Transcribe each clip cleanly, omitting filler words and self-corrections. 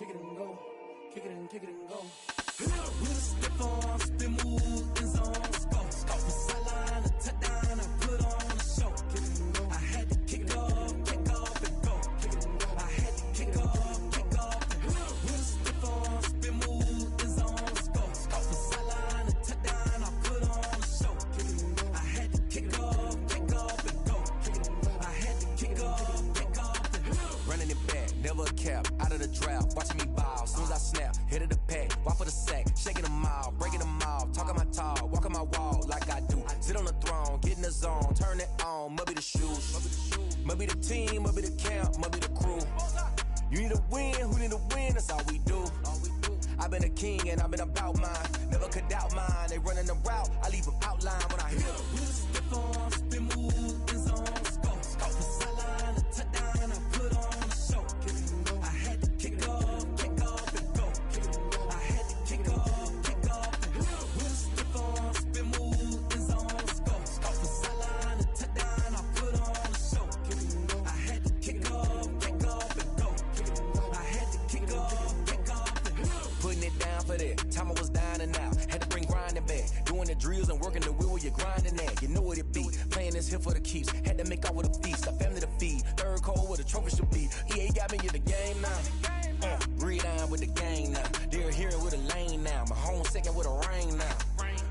kick it and go. Kick it and kick it and go. With a stiff arm, spin move, in zone, go. From sideline to touchdown, I put on a show. Kick it and go. I had to kick off and go. Kick it and go. I had to kick off and go. With a stiff arm, spin move, in zone, go. From sideline to touchdown, I put on a show. Kick it and go. I had to kick off and go. Kick it and go. I had to kick off and go. Running it back, never a cap, out of the drought, watching me ball, soon as I snap, hit of the pack, walk for the sack, shaking them all, breaking them all, talking my talk, walking my wall like I do, sit on the throne, get in the zone, turn it on, must be the shoes, must be the team, must be the camp, must be the crew, you need a win, who need a win, that's all we do, I've been a king and I've been about mine, never could doubt mine, they running the route, I leave them outline when I hit them. With a stiff arm, spin move, in zone, go. From sideline to touchdown, I put on a show. I had to kick off and go. I had to kick off and go. With a stiff arm, spin move, in zone, go. From sideline to touchdown, I put on a show. I had to kick off and go. I had to kick off and go. Putting it down for that, time I was down and out, had to bring grinding back, doing the drills and working the wheel where you're grinding at, you know what it be, playing this here for the keeps, had to make out with a feast, a family to feed, third cold where the trophy should be, EA got me in the game now, breathe down with the gang now, they're here with a lane now, my home second with a rain now,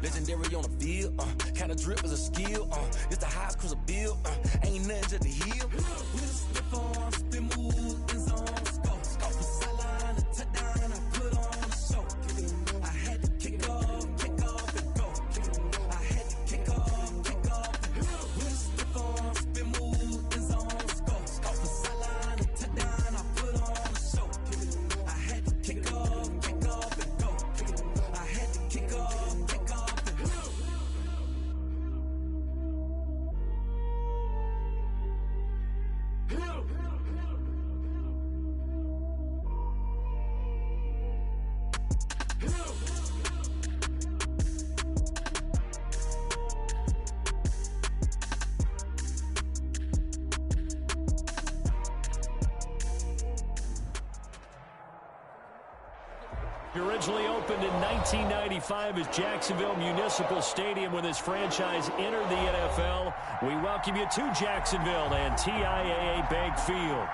legendary on the field, kinda drip is a skill, it's the highest cruiser bill, ain't nothing to the hill. With a stiff arm, spin move, in zone, go. From sideline to touchdown, I put on a show. I had to kick off and go. I had to kick off and go. With a stiff arm, spin move, in zone, go. From sideline to touchdown, I put on a show. I had to kick off and go. I had to kick off and go. It originally opened in 1995 as Jacksonville Municipal Stadium when this franchise entered the NFL. We welcome you to Jacksonville and TIAA Bank Field.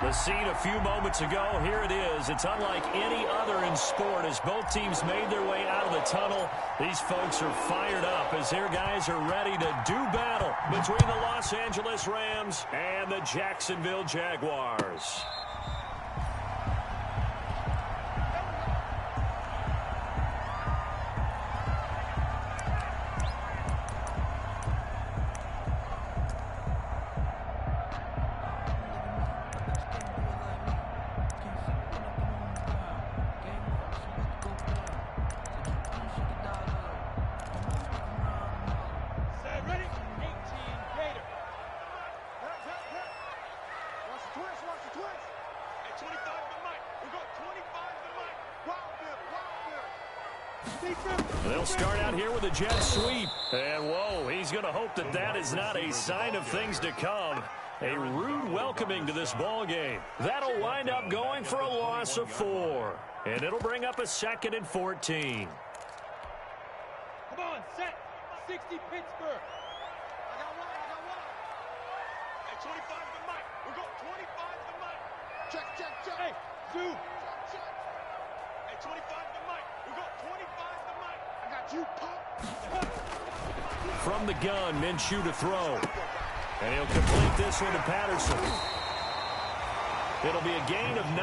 The scene a few moments ago, here it is. It's unlike any other in sport as both teams made their way out of the tunnel. These folks are fired up as their guys are ready to do battle between the Los Angeles Rams and the Jacksonville Jaguars. They'll start out here with a jet sweep. And, whoa, he's going to hope that that is not a sign of things to come. A rude welcoming to this ball game. That'll wind up going for a loss of 4. And it'll bring up a 2nd and 14. Come on, set. 60 Pittsburgh. I got one. Hey, 25 to Mike. We got 25 to Mike. Check. Hey, zoom. Check. Hey, 25 to Mike. We got 25 to Mike. I got you, Pop. From the gun, Minshew to throw. And he'll complete this one to Patterson. It'll be a gain of 9,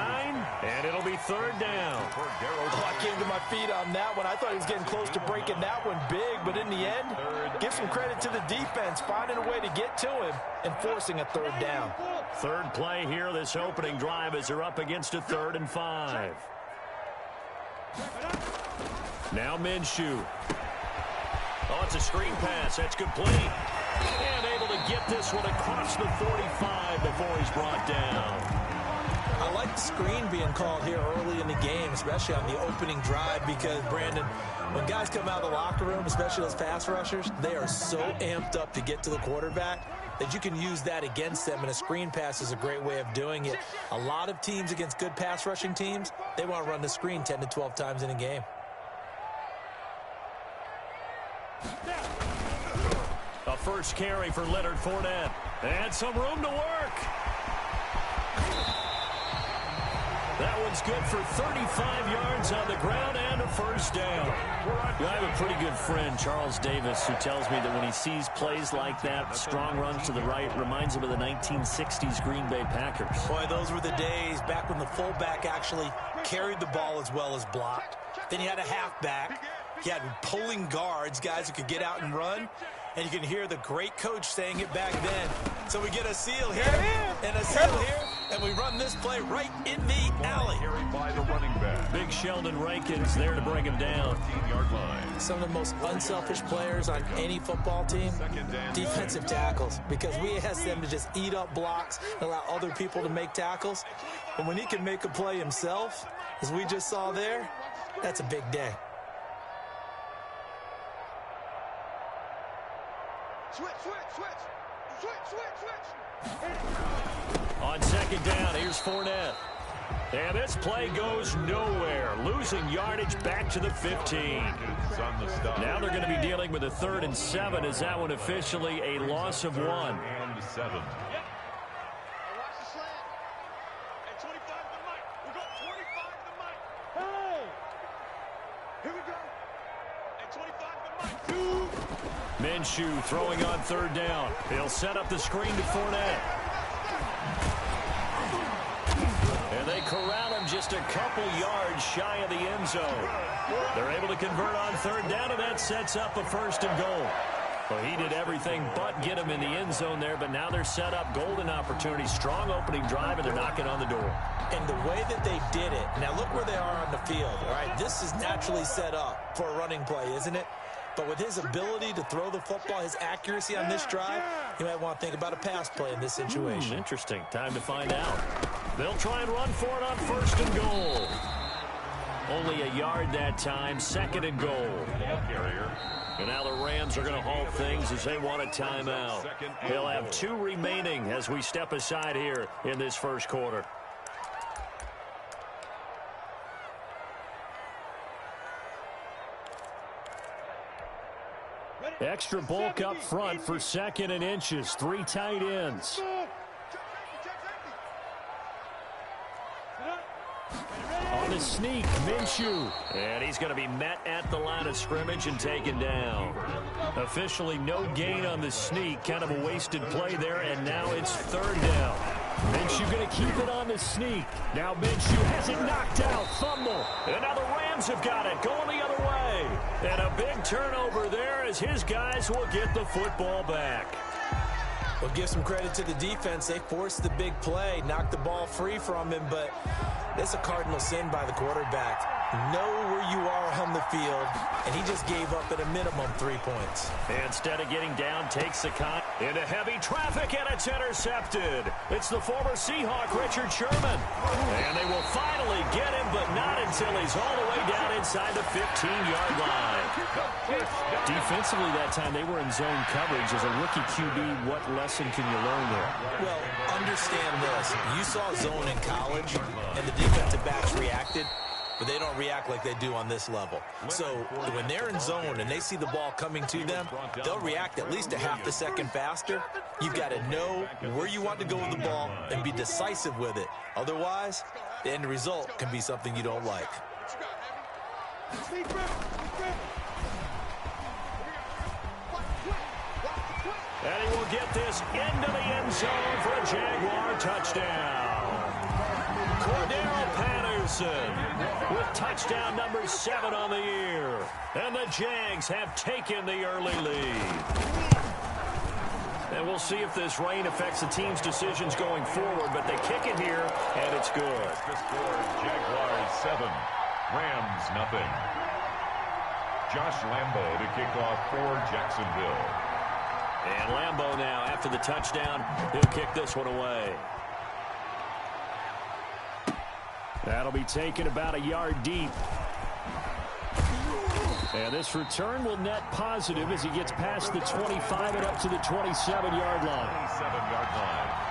and it'll be 3rd down. Oh, I came to my feet on that one. I thought he was getting close to breaking that one big, but in the end, give some credit to the defense, finding a way to get to him and forcing a 3rd down. 3rd play here, this opening drive, as they're up against a 3rd and 5. Now Minshew. Oh, it's a screen pass. That's complete. And able to get this one across the 45 before he's brought down. I like the screen being called here early in the game, especially on the opening drive, because, Brandon, when guys come out of the locker room, especially those pass rushers, they are so amped up to get to the quarterback. that you can use that against them, and a screen pass is a great way of doing it. A lot of teams against good pass rushing teams, they want to run the screen 10 to 12 times in a game. A first carry for Leonard Fournette. And some room to work. That one's good for 35 yards on the ground and a first down. I have a pretty good friend, Charles Davis, who tells me that when he sees plays like that, strong runs to the right, reminds him of the 1960s Green Bay Packers. Boy, those were the days back when the fullback actually carried the ball as well as blocked. Then you had a halfback. You had pulling guards, guys who could get out and run. And you can hear the great coach saying it back then. So we get a seal here and a seal here, and we run this play right in the alley. By the running back. Big Sheldon Rankins there to bring him down. 15-yard line. Some of the most unselfish players on any football team, defensive tackles, because we ask them to just eat up blocks and allow other people to make tackles. But when he can make a play himself, as we just saw there, that's a big day. Switch. On second down, here's Fournette. And this play goes nowhere. Losing yardage back to the 15. Now they're going to be dealing with a 3rd and 7. Is that one officially a loss of 1? And 7. Watch the slant. At 25 to Mike. We got 25 to Mike. Hey! Here we go. At 25 to Mike. 2. Minshew throwing on 3rd down. He'll set up the screen to Fournette. And they corral him just a couple yards shy of the end zone. They're able to convert on 3rd down, and that sets up a 1st and goal. Well, he did everything but get him in the end zone there, but now they're set up golden opportunity. Strong opening drive, and they're knocking on the door. And the way that they did it, now look where they are on the field, all right? This is naturally set up for a running play, isn't it? But with his ability to throw the football, his accuracy on this drive, you might want to think about a pass play in this situation. Interesting. Time to find out. They'll try and run for it on 1st and goal. Only a yard that time. 2nd and goal. And now the Rams are going to halt things as they want a timeout. They'll have 2 remaining as we step aside here in this first quarter. Extra bulk up front for 2nd and inches. 3 tight ends. On the sneak, Minshew. And he's going to be met at the line of scrimmage and taken down. Officially no gain on the sneak. Kind of a wasted play there, and now it's 3rd down. Minshew going to keep it on the sneak. Now Minshew has it knocked out. Fumble. And now the Rams have got it. Going the other way. And a big turnover there as his guys will get the football back. Well, give some credit to the defense. They forced the big play, knocked the ball free from him, but it's a cardinal sin by the quarterback. Know where you are on the field, and he just gave up at a minimum 3 points. Instead of getting down, takes the cut into heavy traffic, and it's intercepted. It's the former Seahawk, Richard Sherman. And they will finally get him, but not until he's all the way down inside the 15-yard line. Defensively that time, they were in zone coverage. As a rookie QB, what lesson can you learn there? Well, understand this. You saw zone in college, and the defensive backs reacted. But they don't react like they do on this level. So when they're in zone and they see the ball coming to them, they'll react at least a half a second faster. You've got to know where you want to go with the ball and be decisive with it. Otherwise, the end result can be something you don't like. And he will get this into the end zone for a Jaguar touchdown. Cordero Patterson with touchdown number 7 on the year. And the Jags have taken the early lead. And we'll see if this rain affects the team's decisions going forward, but they kick it here, and it's good. The score, Jaguars 7, Rams 0. Josh Lambo to kick off for Jacksonville. And Lambo now, after the touchdown, he'll kick this one away. That'll be taken about a yard deep. And this return will net positive as he gets past the 25 and up to the 27-yard line. 27-yard line.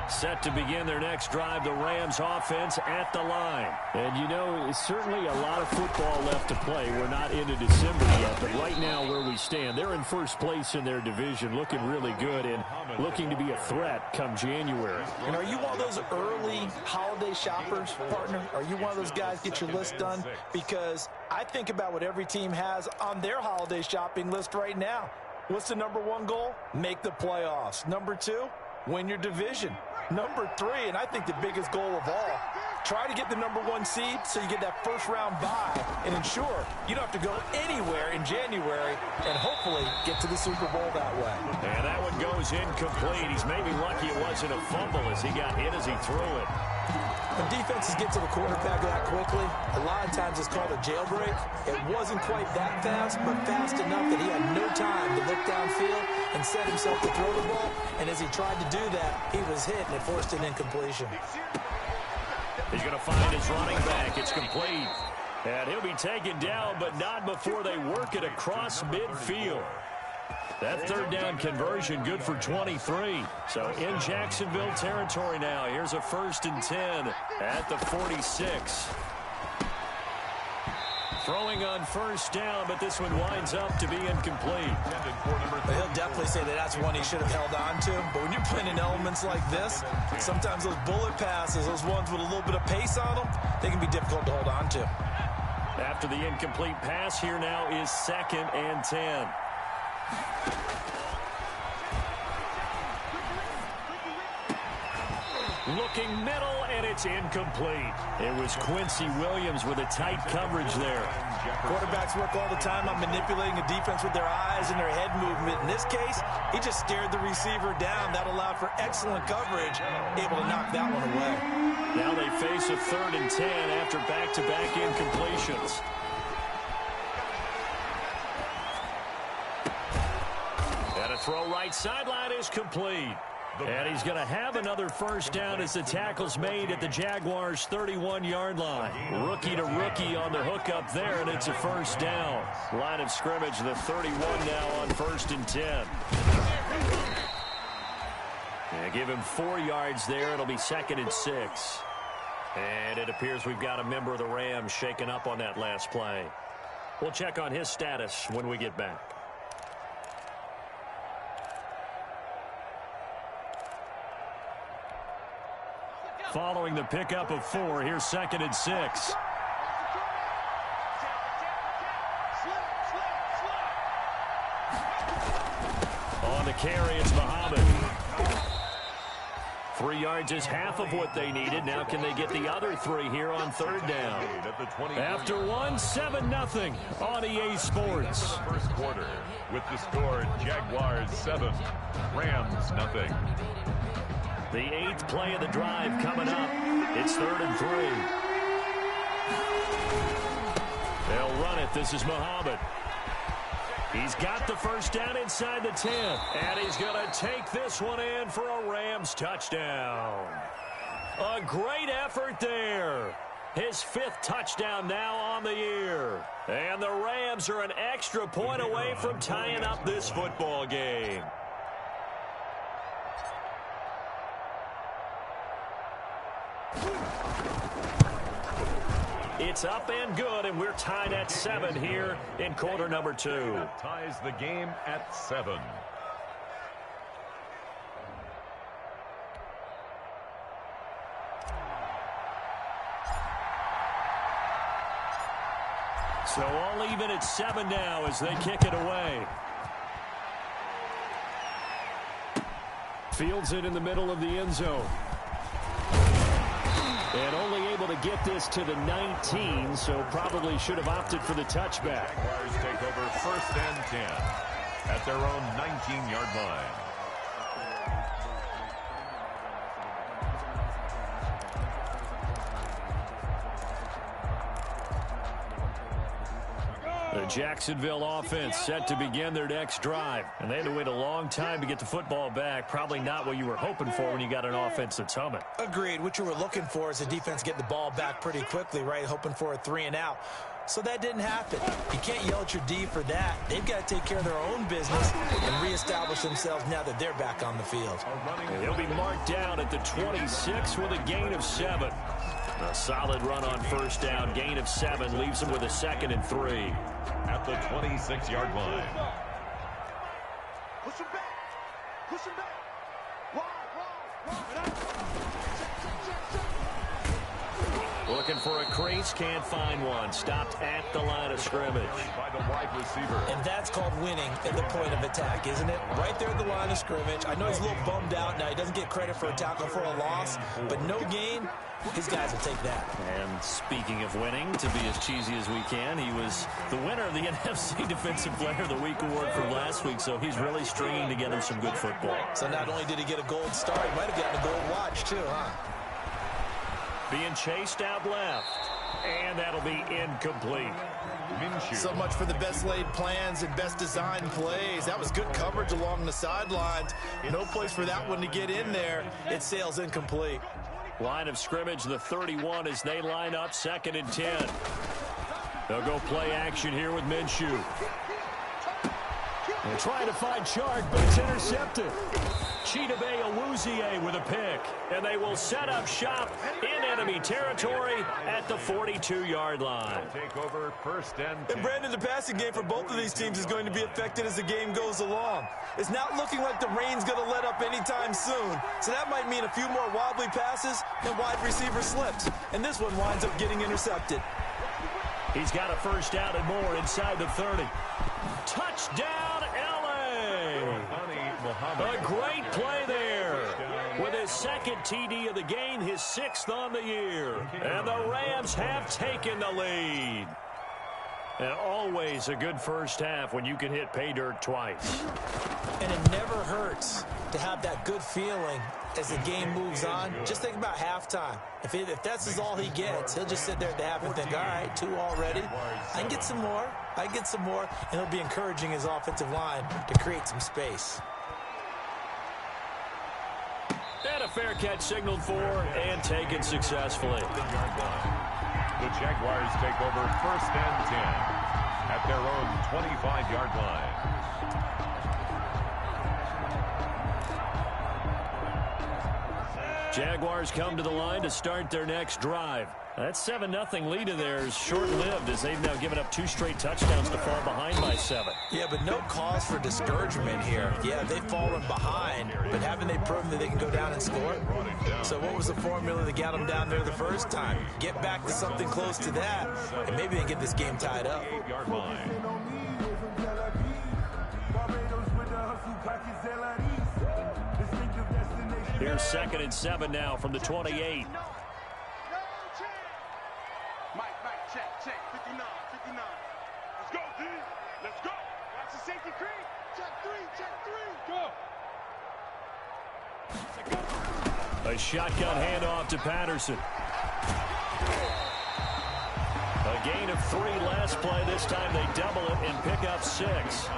Set to begin their next drive, the Rams offense at the line. And you know, certainly a lot of football left to play. We're not into December yet, but right now where we stand, they're in first place in their division, looking really good and looking to be a threat come January. And are you one of those early holiday shoppers, partner? Are you one of those guys get your list done? Because I think about what every team has on their holiday shopping list right now. What's the number one goal? Make the playoffs. Number two, win your division. Number three, and I think the biggest goal of all, try to get the number one seed so you get that first-round bye and ensure you don't have to go anywhere in January and hopefully get to the Super Bowl that way. And that one goes incomplete. He's maybe lucky it wasn't a fumble as he got hit as he threw it. When defenses get to the quarterback that quickly, a lot of times it's called a jailbreak. It wasn't quite that fast, but fast enough that he had no time to look downfield and set himself to throw the ball. And as he tried to do that, he was hit, and it forced an incompletion. He's going to find his running back. It's complete. And he'll be taken down, but not before they work it across midfield. That third down conversion good for 23. So in Jacksonville territory now. Here's a 1st and 10 at the 46. Throwing on first down, but this one winds up to be incomplete. He'll definitely say that that's one he should have held on to. But when you're playing in elements like this, sometimes those bullet passes, those ones with a little bit of pace on them, they can be difficult to hold on to. After the incomplete pass, here now is 2nd and 10. Looking middle, and it's incomplete. It was Quincy Williams with a tight coverage there. Quarterbacks work all the time on manipulating a defense with their eyes and their head movement. In this case, he just stared the receiver down. That allowed for excellent coverage, able to knock that one away. Now they face a 3rd and 10 after back-to-back incompletions. And a throw right sideline is complete. And he's going to have another first down as the tackle's made at the Jaguars' 31-yard line. Rookie to rookie on the hookup there, and it's a first down. Line of scrimmage, the 31 now on 1st and 10. And give him 4 yards there. It'll be 2nd and 6. And it appears we've got a member of the Rams shaken up on that last play. We'll check on his status when we get back. Following the pickup of 4, here's 2nd and 6. On the carry, it's Muhammad. 3 yards is half of what they needed. Now can they get the other 3 here on 3rd down? After 1, 7-0 on EA Sports. First quarter with the score Jaguars 7, Rams 0. The 8th play of the drive coming up. It's 3rd and 3. They'll run it. This is Muhammad. He's got the first down inside the 10. And he's going to take this one in for a Rams touchdown. A great effort there. His 5th touchdown now on the year. And the Rams are an extra point away from tying up this football game. It's up and good, and we're tied at 7 here in quarter number 2. That ties the game at 7. So all even at 7 now as they kick it away. Fields it in the middle of the end zone. And only able to get this to the 19, so probably should have opted for the touchback. Jaguars take over 1st and 10 at their own 19-yard line. The Jacksonville offense set to begin their next drive. And they had to wait a long time to get the football back. Probably not what you were hoping for when you got an offense that's humming. Agreed. What you were looking for is the defense get the ball back pretty quickly, right? Hoping for a 3-and-out. So that didn't happen. You can't yell at your D for that. They've got to take care of their own business and reestablish themselves now that they're back on the field. He'll be marked down at the 26 with a gain of 7. A solid run on first down. Gain of 7 leaves him with a 2nd and 3. At the 26-yard line. Push him back. Push him back. Wide. Looking for a crease, can't find one. Stopped at the line of scrimmage. By the wide receiver. And that's called winning at the point of attack, isn't it? Right there at the line of scrimmage. I know he's a little bummed out now. He doesn't get credit for a tackle for a loss, but no gain. His guys will take that. And speaking of winning, to be as cheesy as we can, he was the winner of the NFC Defensive Player of the Week award from last week, so he's really stringing together some good football. So not only did he get a gold star, he might have gotten a gold watch too, huh? Being chased out left, and that'll be incomplete. So much for the best laid plans and best designed plays. That was good coverage along the sidelines. No place for that one to get in there. It sails incomplete. Line of scrimmage, the 31 as they line up, 2nd and 10. They'll go play action here with Minshew. They're trying to find Chark, but it's intercepted. Chidobe Awuzie with a pick. And they will set up shop in enemy territory at the 42-yard line. Take over 1st and 10. And Brandon, the passing game for both of these teams is going to be affected as the game goes along. It's not looking like the rain's going to let up anytime soon. So that might mean a few more wobbly passes and wide receiver slips. And this one winds up getting intercepted. He's got a first down and more inside the 30. Touchdown, L.A. A great play there. With his 2nd TD of the game, his 6th on the year. And the Rams have taken the lead. And always a good first half when you can hit pay dirt twice. And it never hurts to have that good feeling as the game moves on. Just think about halftime. If that's all he gets, he'll just sit there at the half and think, all right, 2 already. I can get some more. I get some more. And he'll be encouraging his offensive line to create some space. And a fair catch signaled for and taken successfully. The Jaguars take over 1st and 10 at their own 25-yard line. Jaguars come to the line to start their next drive. That 7-0 lead of theirs short-lived as they've now given up 2 straight touchdowns to fall behind by 7. Yeah, but no cause for discouragement here. Yeah, they've fallen behind, but haven't they proven that they can go down and score? So what was the formula that got them down there the first time? Get back to something close to that, and maybe they get this game tied up. 8-yard line. Here's 2nd and 7 now from the 28. Mike, check. 59. Let's go, D. Let's go. Watch the safety creep. Check 3. Go. A shotgun handoff to Patterson. A gain of 3 last play. This time they double it and pick up 6.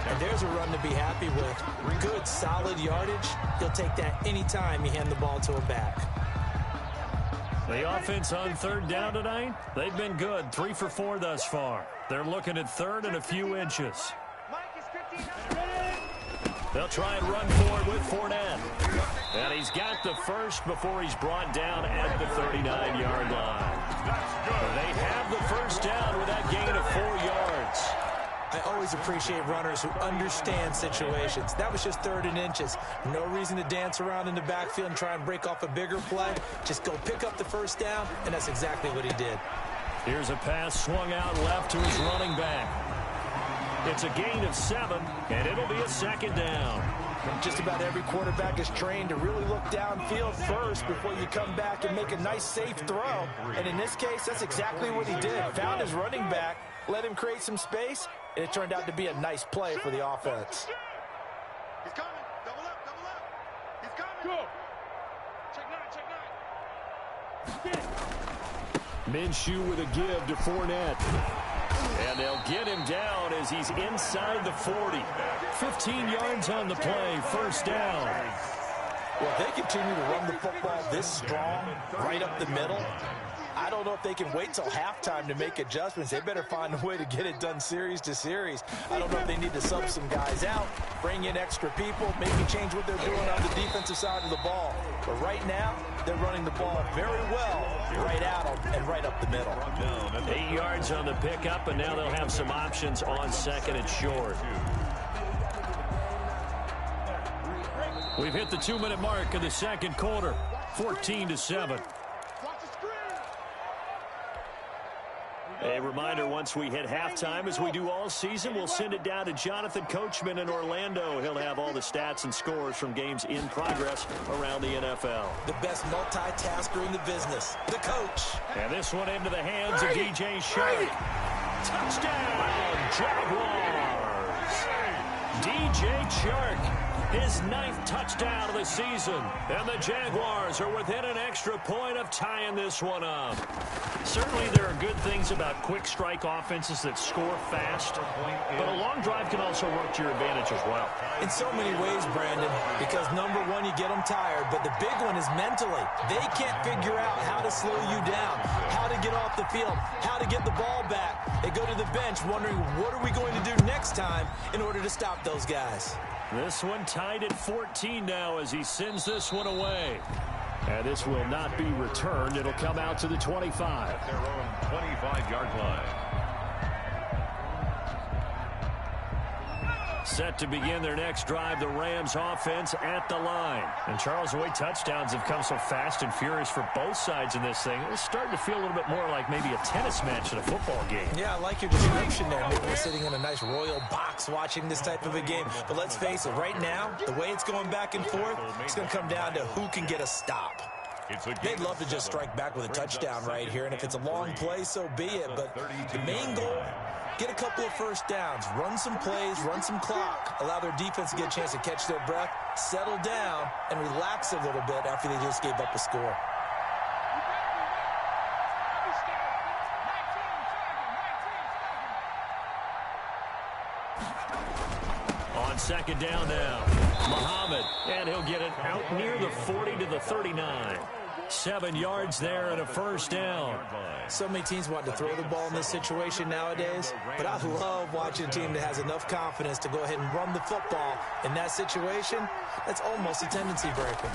And there's a run to be happy with. Good, solid yardage. He'll take that anytime you hand the ball to him back. The offense on 3rd down tonight, they've been good. 3 for 4 thus far. They're looking at 3rd and a few inches. They'll try and run forward with Fournette. And he's got the first before he's brought down at the 39-yard line. They have the first down with that gain of 4 yards. I always appreciate runners who understand situations. That was just 3rd and inches. No reason to dance around in the backfield and try and break off a bigger play. Just go pick up the first down, and that's exactly what he did. Here's a pass swung out left to his running back. It's a gain of 7, and it'll be a 2nd down. Just about every quarterback is trained to really look downfield first before you come back and make a nice, safe throw. And in this case, that's exactly what he did. Found his running back, let him create some space, and it turned out to be a nice play for the offense. He's coming. Double up. He's coming. Go. Check 9. Minshew with a give to Fournette. And they'll get him down as he's inside the 40. 15 yards on the play, first down. Well, if they continue to run the football this strong, right up the middle, I don't know if they can wait till halftime to make adjustments. They better find a way to get it done series to series. I don't know if they need to sub some guys out, bring in extra people, maybe change what they're doing on the defensive side of the ball. But right now, they're running the ball very well, right at them and right up the middle. 8 yards on the pickup, and now they'll have some options on second and short. We've hit the 2-minute mark in the second quarter, 14-7. A reminder, once we hit halftime, as we do all season, we'll send it down to Jonathan Coachman in Orlando. He'll have all the stats and scores from games in progress around the NFL. The best multitasker in the business, the coach. And this one into the hands of DJ Shark. Touchdown, Jaguars! DJ Shark. His 9th touchdown of the season. And the Jaguars are within an extra point of tying this one up. Certainly there are good things about quick strike offenses that score fast, but a long drive can also work to your advantage as well. In so many ways, Brandon, because number one, you get them tired, but the big one is mentally. They can't figure out how to slow you down, how to get off the field, how to get the ball back. They go to the bench wondering, what are we going to do next time in order to stop those guys? This one tied at 14 now as he sends this one away. And this will not be returned. It'll come out to the 25. At their own 25-yard line. Set to begin their next drive, the Rams offense at the line. And Charles, the way touchdowns have come so fast and furious for both sides in this thing, it's starting to feel a little bit more like maybe a tennis match at a football game. Yeah, I like your description there. Maybe we're sitting in a nice royal box watching this type of a game. But let's face it, right now, the way it's going back and forth, it's going to come down to who can get a stop. They'd love to just strike back with a touchdown right here, and if it's a long play, so be it. But the main goal, get a couple of first downs, run some plays, run some clock, allow their defense to get a chance to catch their breath, settle down, and relax a little bit after they just gave up a score. On second down now, Muhammad, and he'll get it out near the 40 to the 39. 7 yards there and a first down. So many teams want to throw the ball in this situation nowadays, but I love watching a team that has enough confidence to go ahead and run the football in that situation. That's almost a tendency breaker.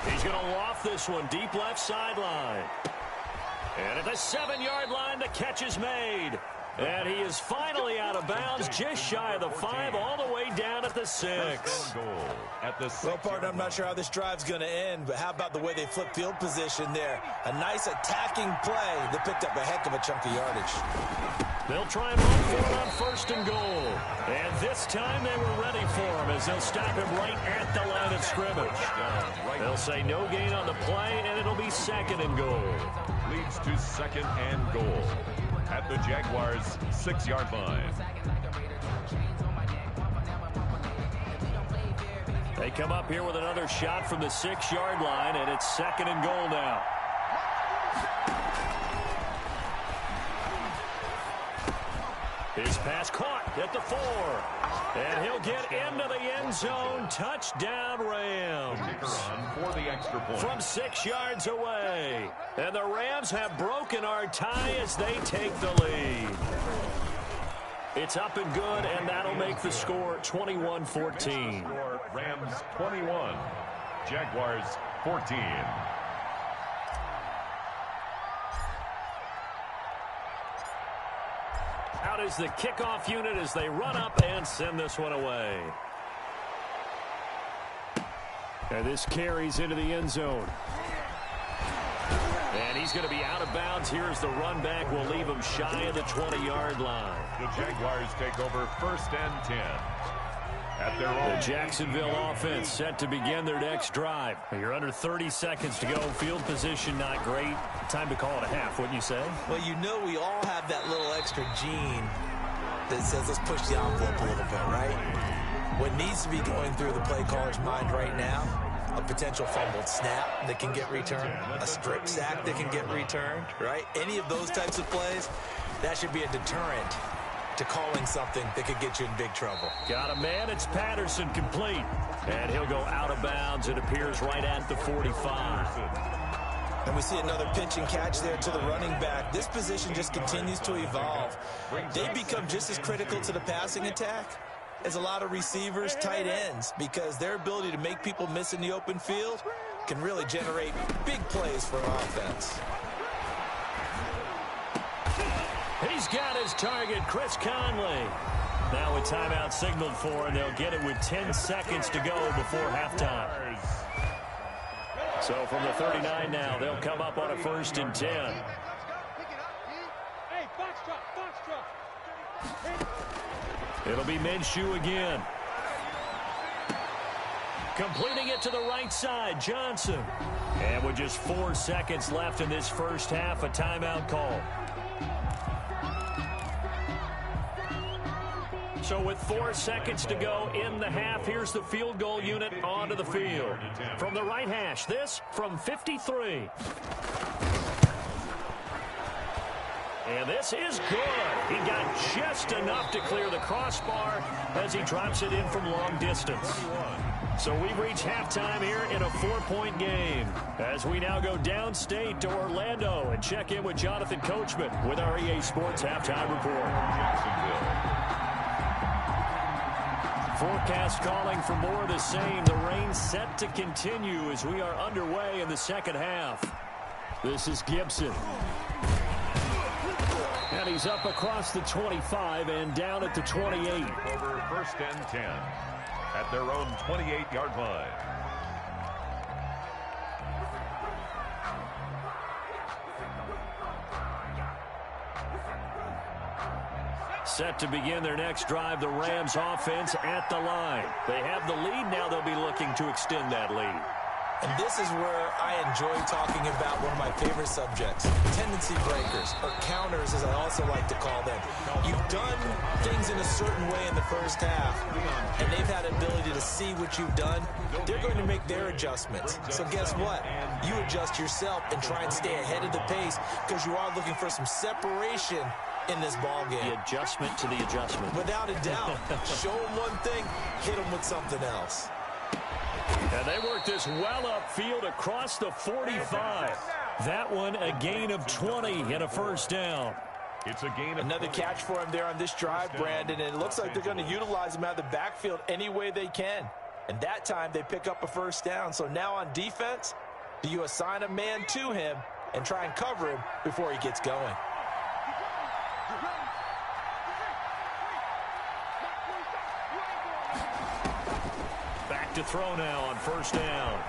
He's going to loft this one deep left sideline. And at the 7-yard line, the catch is made. And he is finally out of bounds, just shy of the 5, all the way down at the 6. Well, partner, I'm not sure how this drive's going to end, but how about the way they flip field position there? A nice attacking play that picked up a heck of a chunk of yardage. They'll try and run for it on first and goal. And this time they were ready for him as they'll stop him right at the line of scrimmage. They'll say no gain on the play, and it'll be second and goal. Leads to second and goal at the Jaguars' 6-yard line. They come up here with another shot from the 6-yard line, and it's second and goal now. His pass caught at the 4. And he'll get into the end zone. Touchdown, Rams. For the extra point. From 6 yards away. And the Rams have broken our tie as they take the lead. It's up and good, and that'll make the score 21-14. Rams 21, Jaguars 14. Out is the kickoff unit as they run up and send this one away. And this carries into the end zone. And he's going to be out of bounds. Here's the run back. We'll leave him shy of the 20-yard line. The Jaguars take over first and 10. At their own. The Jacksonville offense set to begin their next drive. You're under 30 seconds to go. Field position not great. Time to call it a half, wouldn't you say? Well, you know we all have that little extra gene that says let's push the envelope a little bit, right? What needs to be going through the play caller's mind right now, a potential fumbled snap that can get returned, a strip sack that can get returned, right? Any of those types of plays, that should be a deterrent to calling something that could get you in big trouble. Got a man. It's Patterson, complete. And he'll go out of bounds. It appears right at the 45. And we see another pitch and catch there to the running back. This position just continues to evolve. They become just as critical to the passing attack as a lot of receivers, tight ends, because their ability to make people miss in the open field can really generate big plays for an offense. He's got his target, Chris Conley. Now a timeout signaled for, and they'll get it with 10 seconds to go before halftime. So from the 39 now, they'll come up on a 1st and 10. Hey, box drop. It'll be Minshew again. Completing it to the right side, Johnson. And with just 4 seconds left in this first half, a timeout call. So with 4 seconds to go in the half, here's the field goal unit onto the field. From the right hash, this from 53. And this is good. He got just enough to clear the crossbar as he drops it in from long distance. So we've reached halftime here in a 4-point game as we now go downstate to Orlando and check in with Jonathan Coachman with our EA Sports Halftime Report. Forecast calling for more of the same. The rain set to continue as we are underway in the second half. This is Gibson. And he's up across the 25 and down at the 28. Over 1st and 10 at their own 28-yard line. Set to begin their next drive, the Rams offense at the line. They have the lead. Now they'll be looking to extend that lead. And this is where I enjoy talking about one of my favorite subjects, tendency breakers, or counters as I also like to call them. You've done things in a certain way in the first half, and they've had the ability to see what you've done. They're going to make their adjustments. So guess what? You adjust yourself and try and stay ahead of the pace because you are looking for some separation in this ball game. The adjustment to the adjustment. Without a doubt. Show them one thing, hit them with something else. And they work this well upfield across the 45. That one a gain of 20 and a 1st down. It's a gain of another catch for him there on this drive, Brandon, and it looks like they're going to utilize him out of the backfield any way they can. And that time they pick up a 1st down. So now on defense, do you assign a man to him and try and cover him before he gets going? To throw now on 1st down.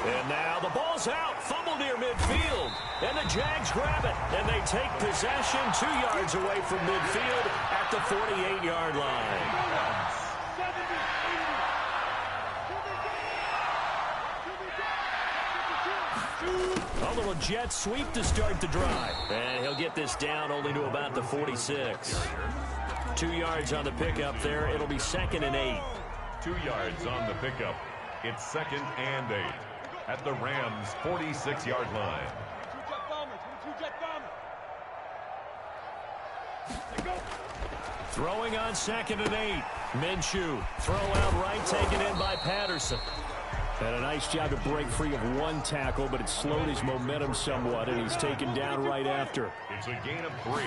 And now the ball's out. Fumble near midfield. And the Jags grab it. And they take possession 2 yards away from midfield at the 48-yard line. A little jet sweep to start the drive. And he'll get this down only to about the 46. 2 yards on the pickup there. It'll be 2nd and 8. 2 yards on the pickup. It's 2nd and 8 at the Rams' 46-yard line. Throwing on 2nd and 8. Minshew. Throw out right, taken in by Patterson. Had a nice job to break free of one tackle, but it slowed his momentum somewhat, and he's taken down right after. It's a gain of 3.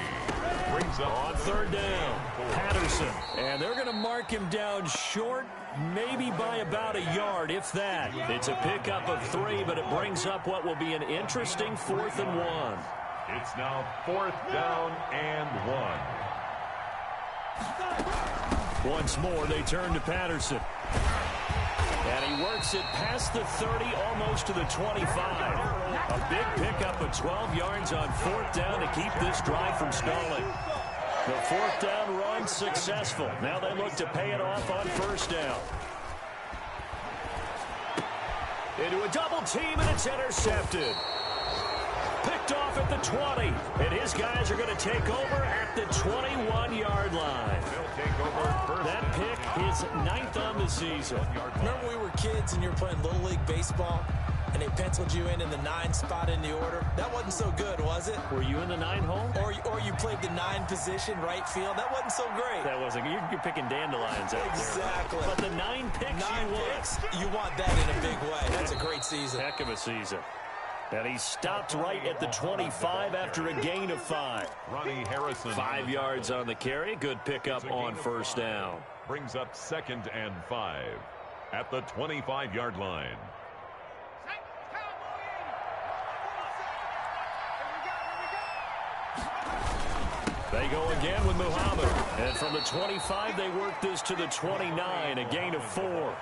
Brings up on 3rd down. Patterson. And they're going to mark him down short, maybe by about a yard, if that. It's a pickup of 3, but it brings up what will be an interesting 4th and 1. It's now 4th down and 1. Once more, they turn to Patterson. And he works it past the 30, almost to the 25. A big pickup of 12 yards on 4th down to keep this drive from stalling. The 4th down run successful. Now they look to pay it off on 1st down. Into a double team, and it's intercepted. Picked off at at the 20. And his guys are going to take over at the 21-yard line. That pick is 9th on the season. Remember we were kids and you were playing Little League Baseball? And they penciled you in the 9 spot in the order. That wasn't so good, was it? Were you in the 9 hole? Or you played the 9 position, right field. That wasn't so great. That wasn't. You're picking dandelions out exactly. there. But the 9 picks you want that in a big way. That's a great season. Heck of a season. And he stopped right at the 25 after a gain of 5. Ronnie Harrison. 5 yards on the carry. Good pickup on first down. Brings up 2nd and 5 at the 25-yard line. They go again with Muhammad. And from the 25, they work this to the 29, a gain of 4.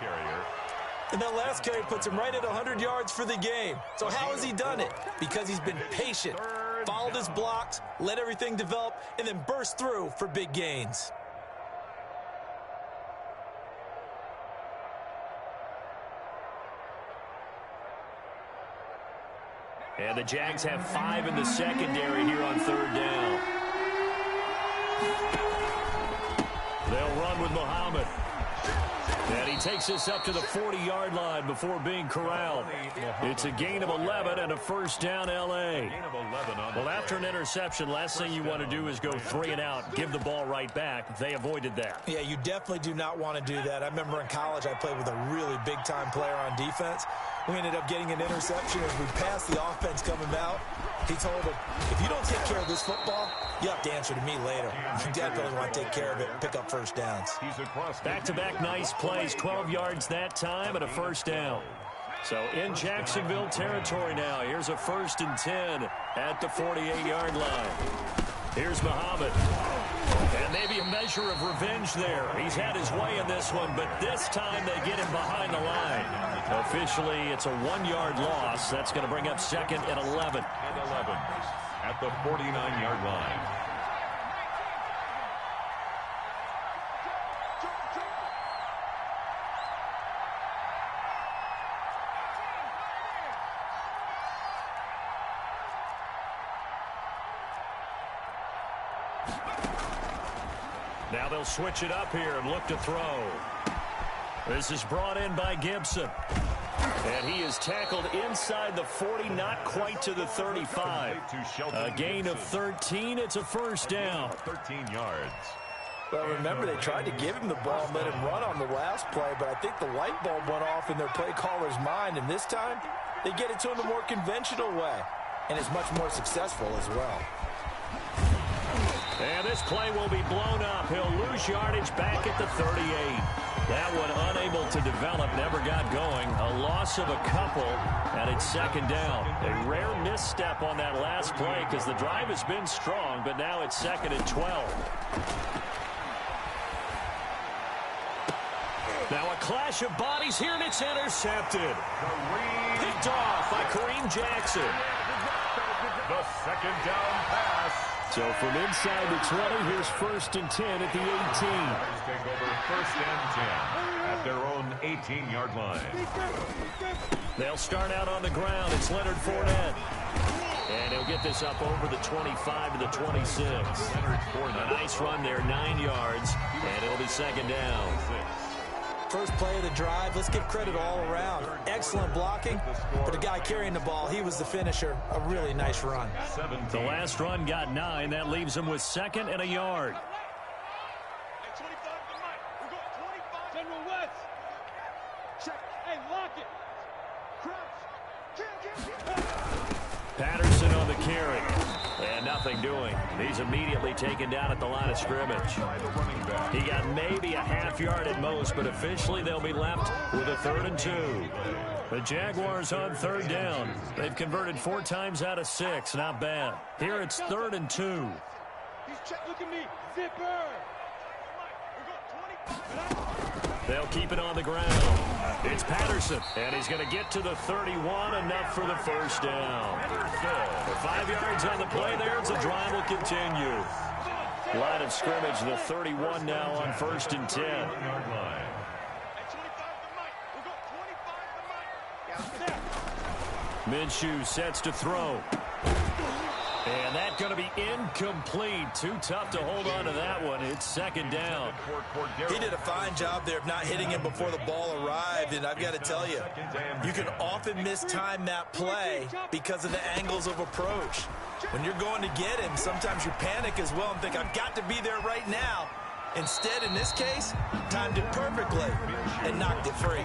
And that last carry puts him right at 100 yards for the game. So how has he done it? Because he's been patient, followed his blocks, let everything develop, and then burst through for big gains. And the Jags have 5 in the secondary here on 3rd down. They'll run with Muhammad. And he takes this up to the 40-yard line before being corralled. It's a gain of 11 and a first down, L.A. Well, after an interception, last thing you want to do is go 3 and out, give the ball right back. They avoided that. Yeah, you definitely do not want to do that. I remember in college I played with a really big-time player on defense. We ended up getting an interception as we passed the offense coming out. He told him, if you don't take care of this football, you have to answer to me later. You definitely want to take care of it and pick up first downs. Back-to-back nice plays, 12 yards that time and a first down. So in Jacksonville territory now. Here's a 1st and 10 at the 48-yard line. Here's Muhammad. And maybe a measure of revenge there. He's had his way in this one, but this time they get him behind the line. Officially, it's a 1-yard loss. That's going to bring up 2nd and 11. At the 49-yard line. Now they'll switch it up here and look to throw. This is brought in by Gibson. And he is tackled inside the 40, not quite to the 35. A gain of 13. It's a first down. 13 yards. Well, remember, they tried to give him the ball and let him run on the last play, but I think the light bulb went off in their play caller's mind, and this time they get it to him a more conventional way, and it's much more successful as well. And this play will be blown up. He'll lose yardage back at the 38. That one unable to develop, never got going. A loss of a couple, and it's 2nd down. A rare misstep on that last play because the drive has been strong, but now it's 2nd and 12. Now a clash of bodies here, and it's intercepted. Picked off by Kareem Jackson. The 2nd down pass. So from inside the 20, here's 1st and 10 at the 18. Take over 1st and 10 at their own 18-yard line. They'll start out on the ground. It's Leonard Fournette. And he'll get this up over the 25 to the 26. A nice run there, 9 yards, and it'll be 2nd down. First play of the drive, let's give credit all around. Excellent blocking, but the guy carrying the ball, he was the finisher. A really nice run. The last run got 9. That leaves him with 2nd and a yard. Hey, 25 to Mike. We got 25. General West. Check. Hey, lock it. Crouch. Patterson on the carry. And nothing doing. He's immediately taken down at the line of scrimmage. He got maybe a half yard at most, but officially they'll be left with a 3rd and 2. The Jaguars on 3rd down. They've converted 4 times out of 6. Not bad. Here it's 3rd and 2. He's check. Look at me. Zipper. We got 25. They'll keep it on the ground. It's Patterson, and he's going to get to the 31, enough for the first down. 5 yards on the play there, the drive will continue. Line of scrimmage, the 31 now on 1st and 10. Minshew sets to throw. to be incomplete. Too tough to hold on to that one. It's second down. He did a fine job there of not hitting him before the ball arrived, and I've got to tell you, you can often mistime that play because of the angles of approach. When you're going to get him, sometimes you panic as well and think, I've got to be there right now. Instead, in this case, timed it perfectly and knocked it free.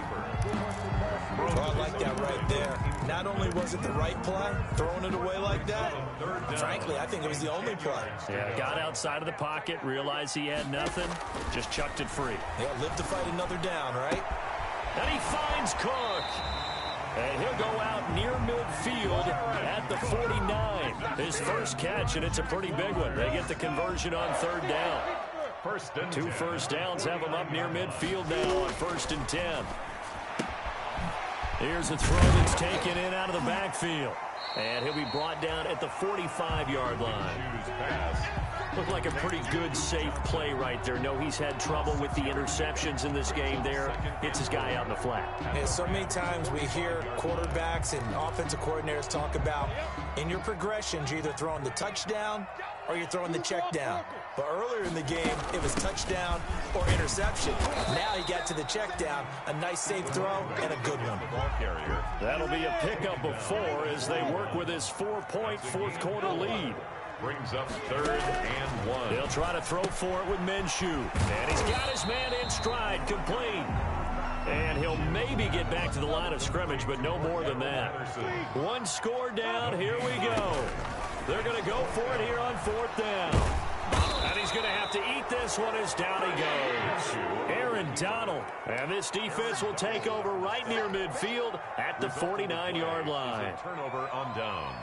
Oh, I like that right there. Not only was it the right play, throwing it away like that, frankly, I think it was the only play. Yeah, got outside of the pocket, realized he had nothing, just chucked it free. Yeah, live to fight another down, right? And he finds Cook. And he'll go out near midfield at the 49. His first catch, and it's a pretty big one. They get the conversion on third down. Two first downs have him up near midfield now on 1st and 10. Here's a throw that's taken in out of the backfield. And he'll be brought down at the 45-yard line. Looked like a pretty good, safe play right there. No, he's had trouble with the interceptions in this game there. Hits his guy out in the flat. Yeah, so many times we hear quarterbacks and offensive coordinators talk about in your progressions, you're either throwing the touchdown or you're throwing the check down. But earlier in the game, it was touchdown or interception. Now he got to the check down, a nice safe throw, and a good one. That'll be a pickup of 4 as they work with his 4-point fourth-quarter lead. Brings up 3rd and 1. They'll try to throw for it with Minshew. And he's got his man in stride, complete. And he'll maybe get back to the line of scrimmage, but no more than that. One score down, here we go. They're going to go for it here on 4th down. And he's going to have to eat this one as down he goes. Aaron Donald. And this defense will take over right near midfield at the 49-yard line. Turnover on downs.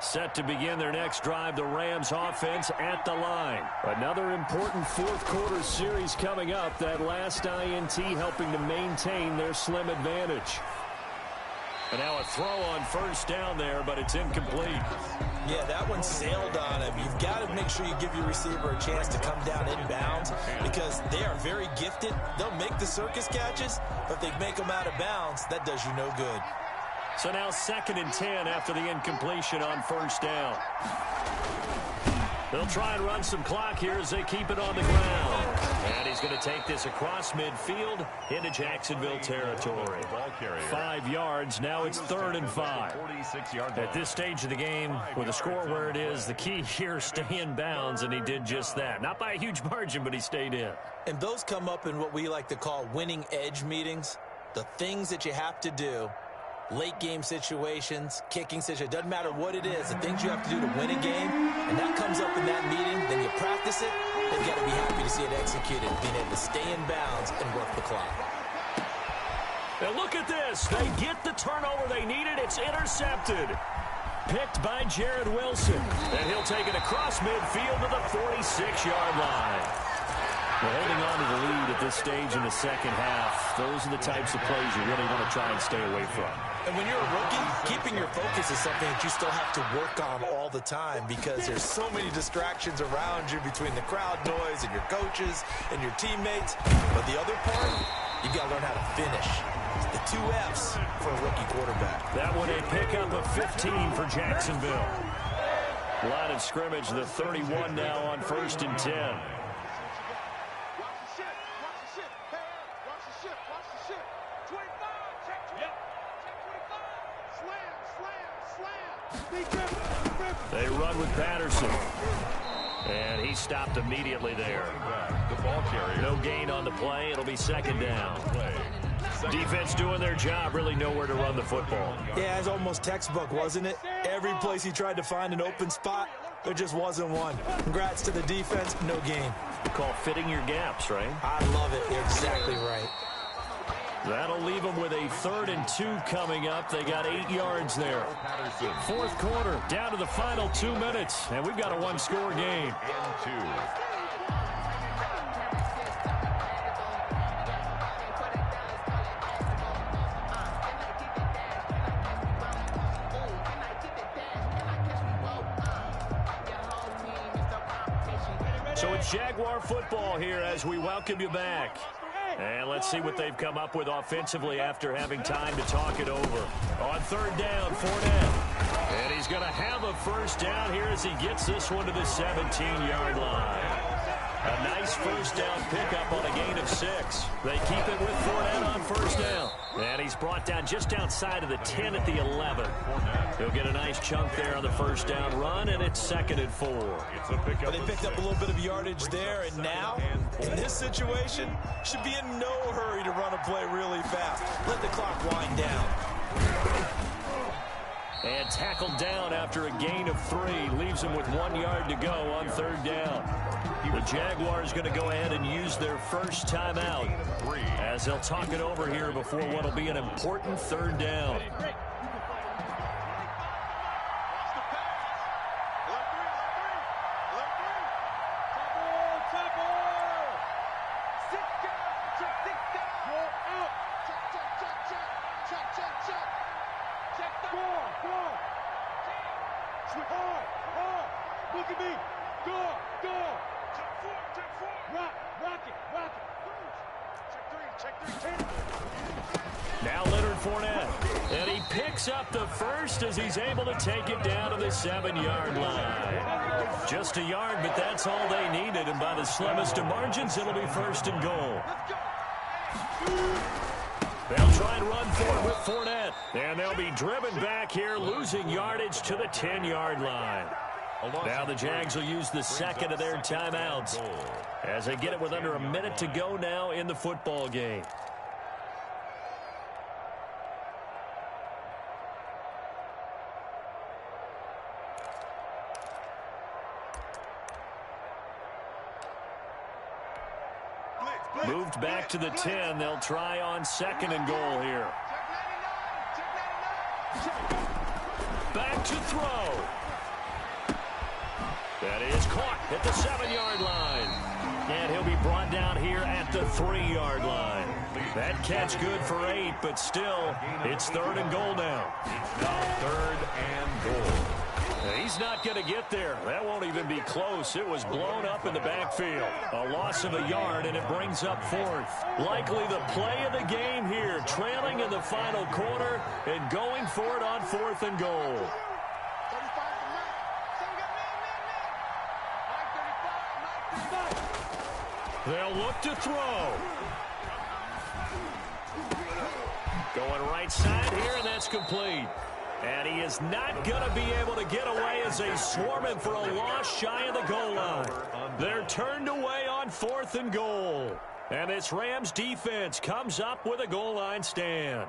Set to begin their next drive, the Rams offense at the line. Another important fourth-quarter series coming up. That last INT helping to maintain their slim advantage. And now a throw on 1st down there, but it's incomplete. Yeah, that one sailed on him. You've got to make sure you give your receiver a chance to come down inbounds because they are very gifted. They'll make the circus catches, but they make them out of bounds. That does you no good. So now 2nd and 10 after the incompletion on 1st down. They'll try and run some clock here as they keep it on the ground. And he's going to take this across midfield into Jacksonville territory. 5 yards. Now it's 3rd and 5. At this stage of the game, with the score where it is, the key here is stay in bounds, and he did just that. Not by a huge margin, but he stayed in. And those come up in what we like to call winning edge meetings. The things that you have to do. Late game situations, kicking situations, doesn't matter what it is, the things you have to do to win a game, and that comes up in that meeting, then you practice it, they've got to be happy to see it executed, being able to stay in bounds and work the clock. Now look at this. They get the turnover they needed. It's intercepted. Picked by Jared Wilson. And he'll take it across midfield to the 46-yard line. Well, holding on to the lead at this stage in the second half, those are the types of plays you really want to try and stay away from. And when you're a rookie, keeping your focus is something that you still have to work on all the time because there's so many distractions around you between the crowd noise and your coaches and your teammates. But the other part, you got to learn how to finish. It's the 2 F's for a rookie quarterback. That one a pickup of 15 for Jacksonville. Line of scrimmage, the 31 now on 1st and 10. They run with Patterson. And he stopped immediately there. The ball carrier. No gain on the play. It'll be 2nd down. Defense doing their job, really nowhere to run the football. Yeah, it's almost textbook, wasn't it? Every place he tried to find an open spot, there just wasn't one. Congrats to the defense, no gain. Call fitting your gaps, right? I love it. You're exactly right. That'll leave them with a 3rd and 2 coming up. They got 8 yards there. 4th quarter, down to the final 2 minutes, and we've got a 1-score game. And 2. So it's Jaguar football here as we welcome you back. And let's see what they've come up with offensively after having time to talk it over. On third down, Fournette. And he's going to have a first down here as he gets this one to the 17-yard line. A nice first down pickup on a gain of 6. They keep it with Fournette on first down. And he's brought down just outside of the 10 at the 11. He'll get a nice chunk there on the first down run, and it's 2nd and 4. Well, they picked up a little bit of yardage there, and now, in this situation, should be in no hurry to run a play really fast. Let the clock wind down. And tackled down after a gain of 3. Leaves him with 1 yard to go on third down. The Jaguars going to go ahead and use their first timeout as they'll talk it over here before what will be an important third down. Now Leonard Fournette, and he picks up the first as he's able to take it down to the 7-yard line. Just a yard, but that's all they needed, and by the slimmest of margins, it'll be 1st and goal. They'll try and run for it with Fournette, and they'll be driven back here, losing yardage to the 10-yard line. Now the Jags will use the second of their timeouts as they get it with under a minute to go now in the football game. Moved back to the 10. They'll try on 2nd and goal here. Back to throw. That is caught at the 7-yard line. And he'll be brought down here at the 3-yard line. That catch good for 8, but still, it's 3rd and goal now. Now 3rd and goal. He's not going to get there. That won't even be close. It was blown up in the backfield. A loss of a yard, and it brings up 4th. Likely the play of the game here, trailing in the final quarter and going for it on 4th and goal. They'll look to throw. Going right side here, and that's complete. And he is not going to be able to get away as they swarm him for a loss shy of the goal line. They're turned away on 4th and goal. And this Rams defense comes up with a goal line stand.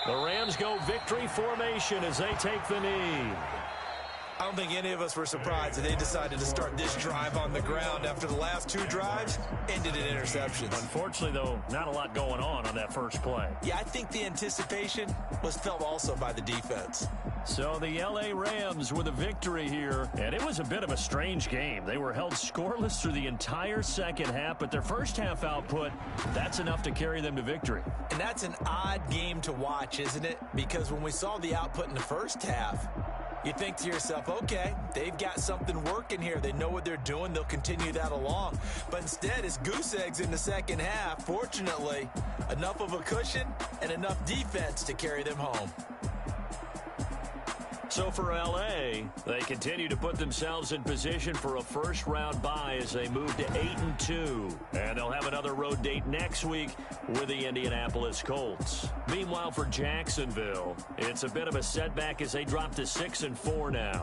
The Rams go victory formation as they take the knee. I don't think any of us were surprised that they decided to start this drive on the ground after the last 2 drives ended in interceptions. Unfortunately, though, not a lot going on that first play. Yeah, I think the anticipation was felt also by the defense. So the L.A. Rams with a victory here, and it was a bit of a strange game. They were held scoreless through the entire second half, but their first half output, that's enough to carry them to victory. And that's an odd game to watch, isn't it? Because when we saw the output in the first half, you think to yourself, okay, they've got something working here. They know what they're doing. They'll continue that along. But instead, it's goose eggs in the second half. Fortunately, enough of a cushion and enough defense to carry them home. So for L.A., they continue to put themselves in position for a first-round bye as they move to 8-2. And they'll have another road date next week with the Indianapolis Colts. Meanwhile, for Jacksonville, it's a bit of a setback as they drop to 6-4 now.